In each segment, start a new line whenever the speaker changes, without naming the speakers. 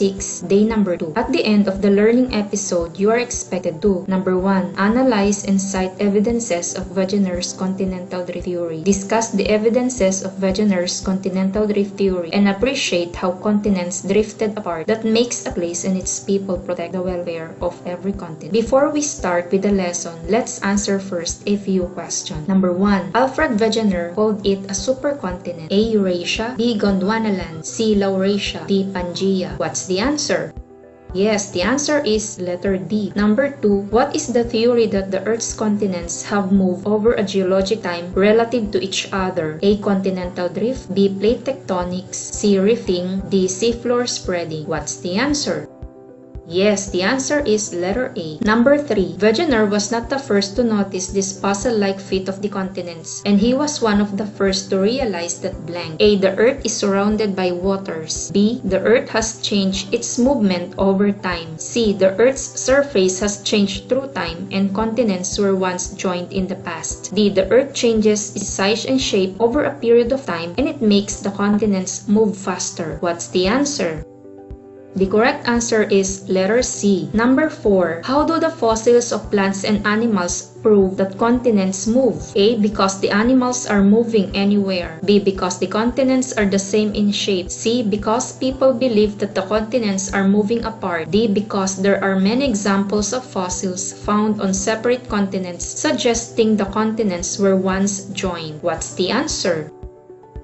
6, day number 2. At the end of the learning episode, you are expected to: number 1, analyze and cite evidences of Wegener's Continental Drift Theory. Discuss the evidences of Wegener's Continental Drift Theory and appreciate how continents drifted apart that makes a place and its people protect the welfare of every continent. Before we start with the lesson, let's answer first a few questions. Number 1, Alfred Wegener called it a supercontinent. A. Eurasia, B. Gondwanaland, C. Laurasia, D. Pangaea. What's the answer? Yes, the answer is letter D. Number 2, what is the theory that the Earth's continents have moved over a geologic time relative to each other? A. Continental drift, B. Plate tectonics, C. Rifting, D. Seafloor spreading. What's the answer? Yes, the answer is letter A. Number 3, Wegener was not the first to notice this puzzle-like fit of the continents, and he was one of the first to realize that blank. A. The Earth is surrounded by waters. B. The Earth has changed its movement over time. C. The Earth's surface has changed through time, and continents were once joined in the past. D. The Earth changes its size and shape over a period of time, and it makes the continents move faster. What's the answer? The correct answer is letter C. Number 4, how do the fossils of plants and animals prove that continents move? A. Because the animals are moving anywhere. B. Because the continents are the same in shape. C. Because people believe that the continents are moving apart. D. Because there are many examples of fossils found on separate continents suggesting the continents were once joined. What's the answer?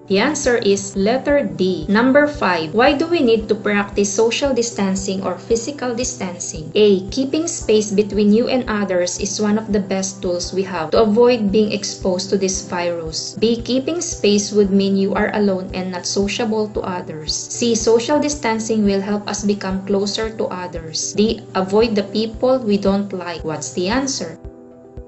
The answer is letter D. Number 5, why do we need to practice social distancing or physical distancing? A. Keeping space between you and others is one of the best tools we have to avoid being exposed to this virus. B. Keeping space would mean you are alone and not sociable to others. C. Social distancing will help us become closer to others. D. Avoid the people we don't like. What's the answer?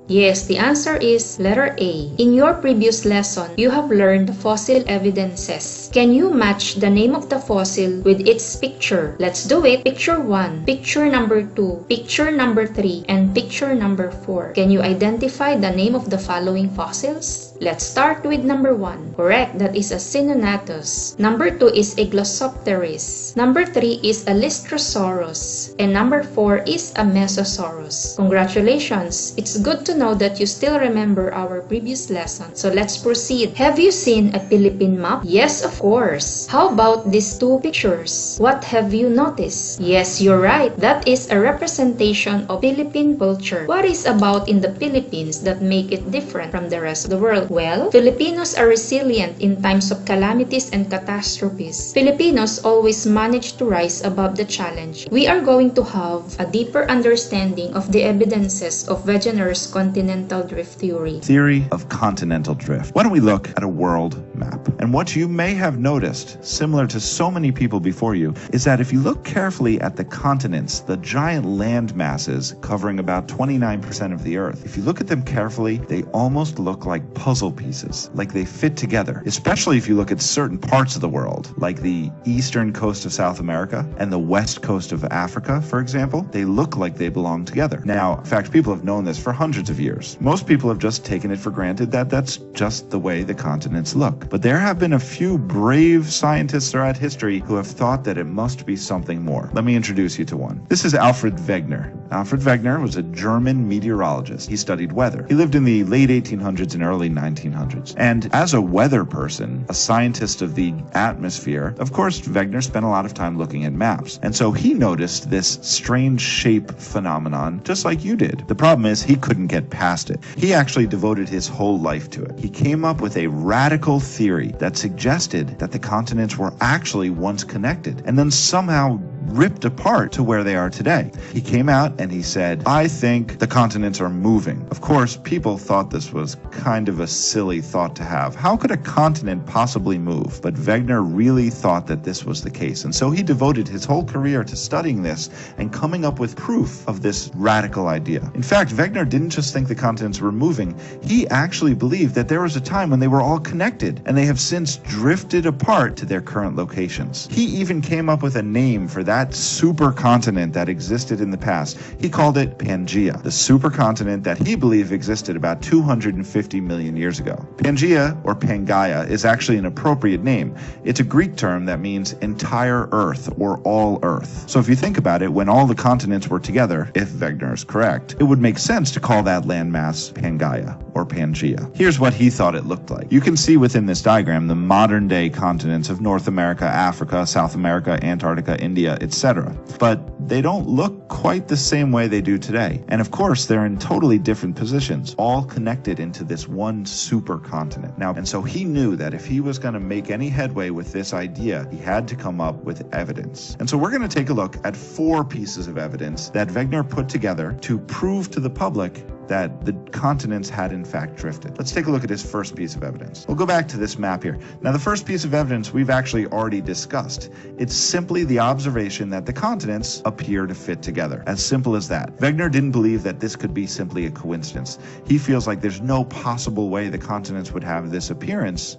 Yes, the answer is letter A. In your previous lesson, you have learned the fossil evidences. Can you match the name of the fossil with its picture? Let's do it. Picture 1, picture number 2, picture number 3, and picture number 4. Can you identify the name of the following fossils? Let's start with number 1. Correct, that is a Cynonatus. Number 2 is a Glossopteris. Number 3 is a Lystrosaurus. And number 4 is a Mesosaurus. Congratulations! It's good to know that you still remember our previous lesson. So let's proceed. Have you seen a Philippine map? Yes, of course. How about these two pictures? What have you noticed? Yes, you're right. That is a representation of Philippine culture. What is about in the Philippines that make it different from the rest of the world? Well, Filipinos are resilient in times of calamities and catastrophes. Filipinos always manage to rise above the challenge. We are going to have a deeper understanding of the evidences of Wegener's Continental Drift Theory.
Theory of continental drift. Why don't we look at a world map? And what you may have noticed, similar to so many people before you, is that if you look carefully at the continents, the giant land masses covering about 29% of the Earth, if you look at them carefully, they almost look like puzzle pieces, like they fit together, especially if you look at certain parts of the world, like the eastern coast of South America and the west coast of Africa, for example. They look like they belong together. Now, in fact, people have known this for hundreds of years. Most people have just taken it for granted that that's just the way the continents look. But there have been a few brave scientists throughout history who have thought that it must be something more. Let me introduce you to one. This is Alfred Wegener. Alfred Wegener was a German meteorologist. He studied weather. He lived in the late 1800s and early 1900s. And as a weather person, a scientist of the atmosphere, of course, Wegener spent a lot of time looking at maps. And so he noticed this strange shape phenomenon, just like you did. The problem is he couldn't get past it. He actually devoted his whole life to it. He came up with a radical theory that suggested that the continents were actually once connected and then somehow ripped apart to where they are today. He came out and he said, I think the continents are moving. Of course, people thought this was kind of a silly thought to have. How could a continent possibly move? But Wegener really thought that this was the case. And so he devoted his whole career to studying this and coming up with proof of this radical idea. In fact, Wegener didn't just think the continents were moving. He actually believed that there was a time when they were all connected and they have since drifted apart to their current locations. He even came up with a name for that that supercontinent that existed in the past. He called it Pangaea, the supercontinent that he believed existed about 250 million years ago. Pangaea, or Pangaea, is actually an appropriate name. It's a Greek term that means entire Earth or all Earth. So if you think about it, when all the continents were together, if Wegener is correct, it would make sense to call that landmass Pangaea or Pangaea. Here's what he thought it looked like. You can see within this diagram the modern-day continents of North America, Africa, South America, Antarctica, India, etc. But they don't look quite the same way they do today. And of course, they're in totally different positions, all connected into this one supercontinent. Now, and so he knew that if he was going to make any headway with this idea, he had to come up with evidence. And so we're going to take a look at 4 pieces of evidence that Wegener put together to prove to the public that the continents had in fact drifted. Let's take a look at his first piece of evidence. We'll go back to this map here. Now, the first piece of evidence we've actually already discussed. It's simply the observation that the continents appear to fit together. As simple as that. Wegener didn't believe that this could be simply a coincidence. He feels like there's no possible way the continents would have this appearance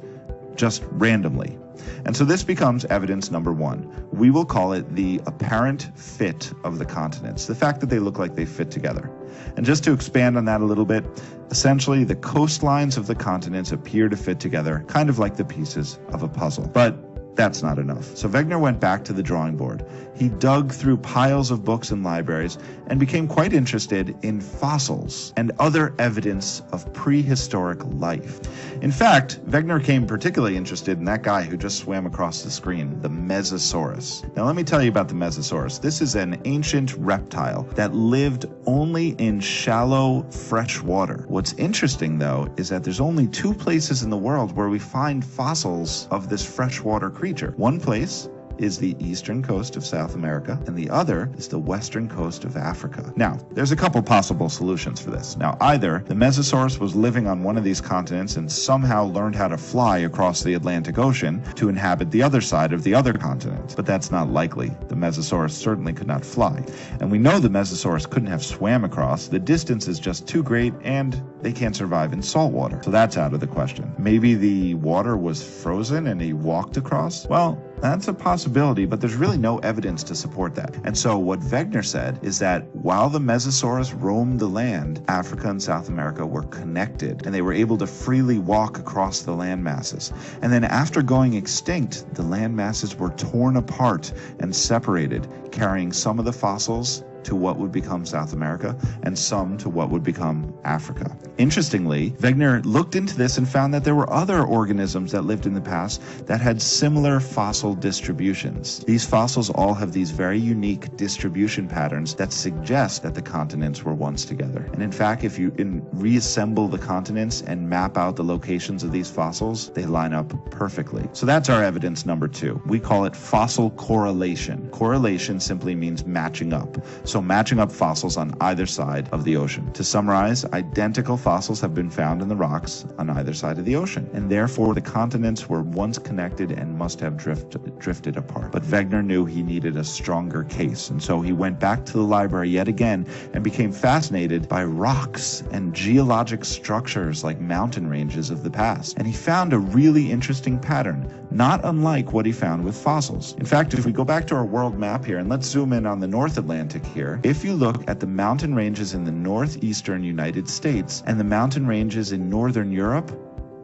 just randomly. And so this becomes evidence number 1. We will call it the apparent fit of the continents, the fact that they look like they fit together. And just to expand on that a little bit, essentially the coastlines of the continents appear to fit together, kind of like the pieces of a puzzle. But that's not enough. So Wegener went back to the drawing board. He dug through piles of books and libraries and became quite interested in fossils and other evidence of prehistoric life. In fact, Wegener became particularly interested in that guy who just swam across the screen, the Mesosaurus. Now let me tell you about the Mesosaurus. This is an ancient reptile that lived only in shallow fresh water. What's interesting though is that there's only 2 places in the world where we find fossils of this freshwater creature. One place is the eastern coast of South America, and the other is the western coast of Africa. Now, there's a couple possible solutions for this. Now, either the Mesosaurus was living on one of these continents and somehow learned how to fly across the Atlantic Ocean to inhabit the other side of the other continent, but that's not likely. The Mesosaurus certainly could not fly. And we know the Mesosaurus couldn't have swam across. The distance is just too great, and they can't survive in salt water. So that's out of the question. Maybe the water was frozen and he walked across? Well, that's a possibility, but there's really no evidence to support that. And so what Wegener said is that while the Mesosaurus roamed the land, Africa and South America were connected, and they were able to freely walk across the land masses. And then after going extinct, the land masses were torn apart and separated, carrying some of the fossils to what would become South America and some to what would become Africa. Interestingly, Wegener looked into this and found that there were other organisms that lived in the past that had similar fossil distributions. These fossils all have these very unique distribution patterns that suggest that the continents were once together. And in fact, if you reassemble the continents and map out the locations of these fossils, they line up perfectly. So that's our evidence number 2. We call it fossil correlation. Correlation simply means matching up. So matching up fossils on either side of the ocean. To summarize, identical fossils have been found in the rocks on either side of the ocean, and therefore the continents were once connected and must have drifted apart. But Wegener knew he needed a stronger case, and so he went back to the library yet again and became fascinated by rocks and geologic structures like mountain ranges of the past. And he found a really interesting pattern, not unlike what he found with fossils. In fact, if we go back to our world map here, and let's zoom in on the North Atlantic here, if you look at the mountain ranges in the northeastern United States and the mountain ranges in northern Europe,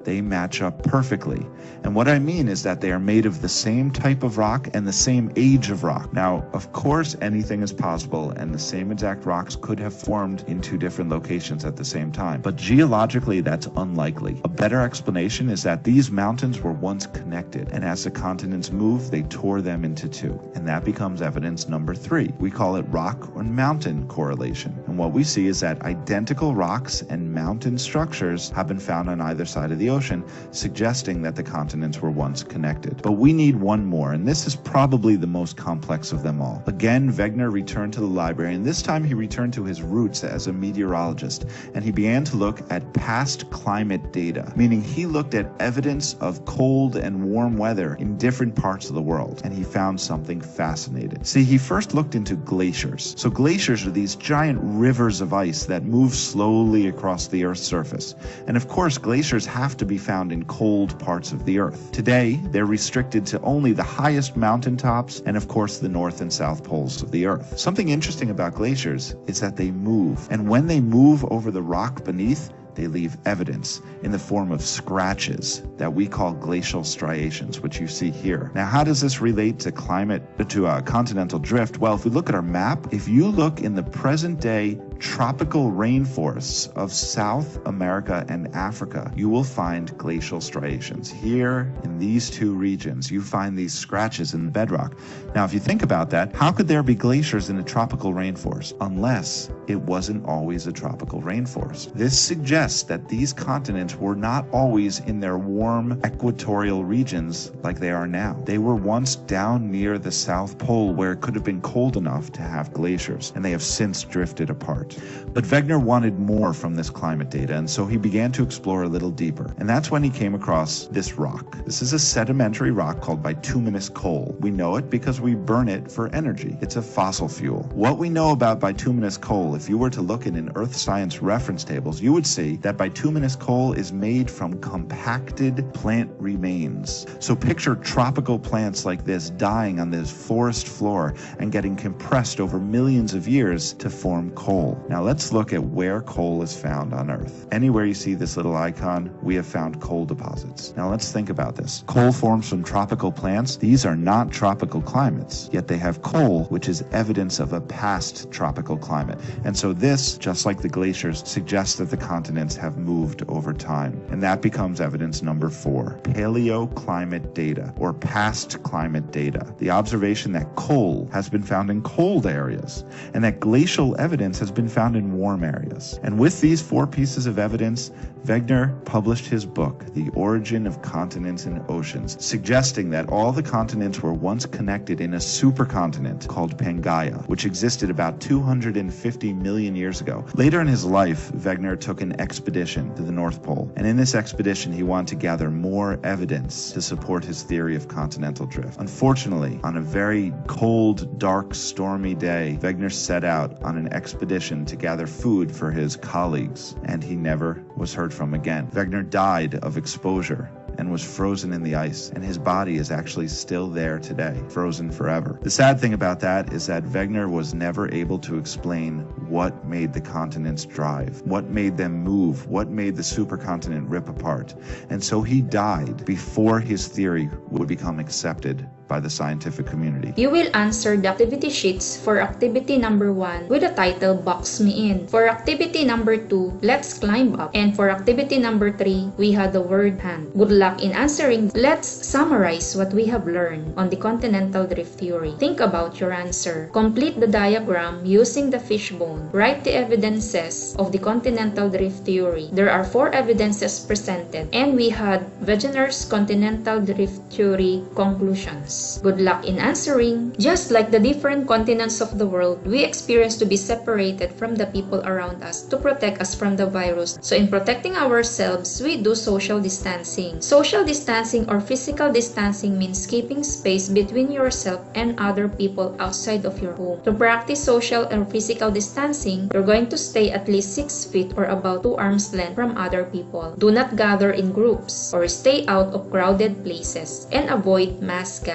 they match up perfectly. And what I mean is that they are made of the same type of rock and the same age of rock. Now, of course, anything is possible, and the same exact rocks could have formed in 2 different locations at the same time. But geologically, that's unlikely. A better explanation is that these mountains were once connected, and as the continents moved, they tore them into 2. And that becomes evidence number 3. We call it rock or mountain correlation. And what we see is that identical rocks and mountain structures have been found on either side of the ocean, suggesting that the continents were once connected. But we need one more, and this is probably the most complex of them all. Again, Wegener returned to the library, and this time he returned to his roots as a meteorologist, and he began to look at past climate data, meaning he looked at evidence of cold and warm weather in different parts of the world, and he found something fascinating. See, he first looked into glaciers. So glaciers are these giant rivers of ice that move slowly across the Earth's surface. And of course, glaciers have to to be found in cold parts of the Earth. Today, they're restricted to only the highest mountaintops and, of course, the north and south poles of the Earth. Something interesting about glaciers is that they move, and when they move over the rock beneath, they leave evidence in the form of scratches that we call glacial striations, which you see here. Now, how does this relate to continental drift? Well, if we look at our map, if you look in the present day tropical rainforests of South America and Africa, you will find glacial striations. Here in these two regions, you find these scratches in the bedrock. Now, if you think about that, how could there be glaciers in a tropical rainforest unless it wasn't always a tropical rainforest? This suggests that these continents were not always in their warm equatorial regions like they are now. They were once down near the South Pole where it could have been cold enough to have glaciers, and they have since drifted apart. But Wegener wanted more from this climate data, and so he began to explore a little deeper. And that's when he came across this rock. This is a sedimentary rock called bituminous coal. We know it because we burn it for energy. It's a fossil fuel. What we know about bituminous coal, if you were to look in Earth science reference tables, you would see that bituminous coal is made from compacted plant remains. So picture tropical plants like this dying on this forest floor and getting compressed over millions of years to form coal. Now let's look at where coal is found on Earth. Anywhere you see this little icon, we have found coal deposits. Now let's think about this. Coal forms from tropical plants. These are not tropical climates, yet they have coal, which is evidence of a past tropical climate. And so this, just like the glaciers, suggests that the continents have moved over time. And that becomes evidence number 4, paleoclimate data, or past climate data. The observation that coal has been found in cold areas, and that glacial evidence has been found in warm areas. And with these 4 pieces of evidence, Wegener published his book, The Origin of Continents and Oceans, suggesting that all the continents were once connected in a supercontinent called Pangaea, which existed about 250 million years ago. Later in his life, Wegener took an expedition to the North Pole, and in this expedition he wanted to gather more evidence to support his theory of continental drift. Unfortunately, on a very cold, dark, stormy day, Wegener set out on an expedition to gather food for his colleagues, and he never was heard from again. Wegener died of exposure and was frozen in the ice, and his body is actually still there today, frozen forever. The sad thing about that is that Wegener was never able to explain what made the continents drive, what made them move, what made the supercontinent rip apart. And so he died before his theory would become accepted by the scientific community.
You will answer the activity sheets for activity number 1 with the title Box Me In. For activity number 2, Let's Climb Up. And for activity number 3, we had the word hand. Good luck in answering. Let's summarize what we have learned on the Continental Drift Theory. Think about your answer. Complete the diagram using the fishbone. Write the evidences of the Continental Drift Theory. There are 4 evidences presented, and we had Wegener's Continental Drift Theory conclusions. Good luck in answering. Just like the different continents of the world, we experience to be separated from the people around us to protect us from the virus. So in protecting ourselves, we do social distancing. Social distancing or physical distancing means keeping space between yourself and other people outside of your home. To practice social or physical distancing, you're going to stay at least 6 feet or about 2 arms length from other people. Do not gather in groups or stay out of crowded places, and avoid mass gatherings.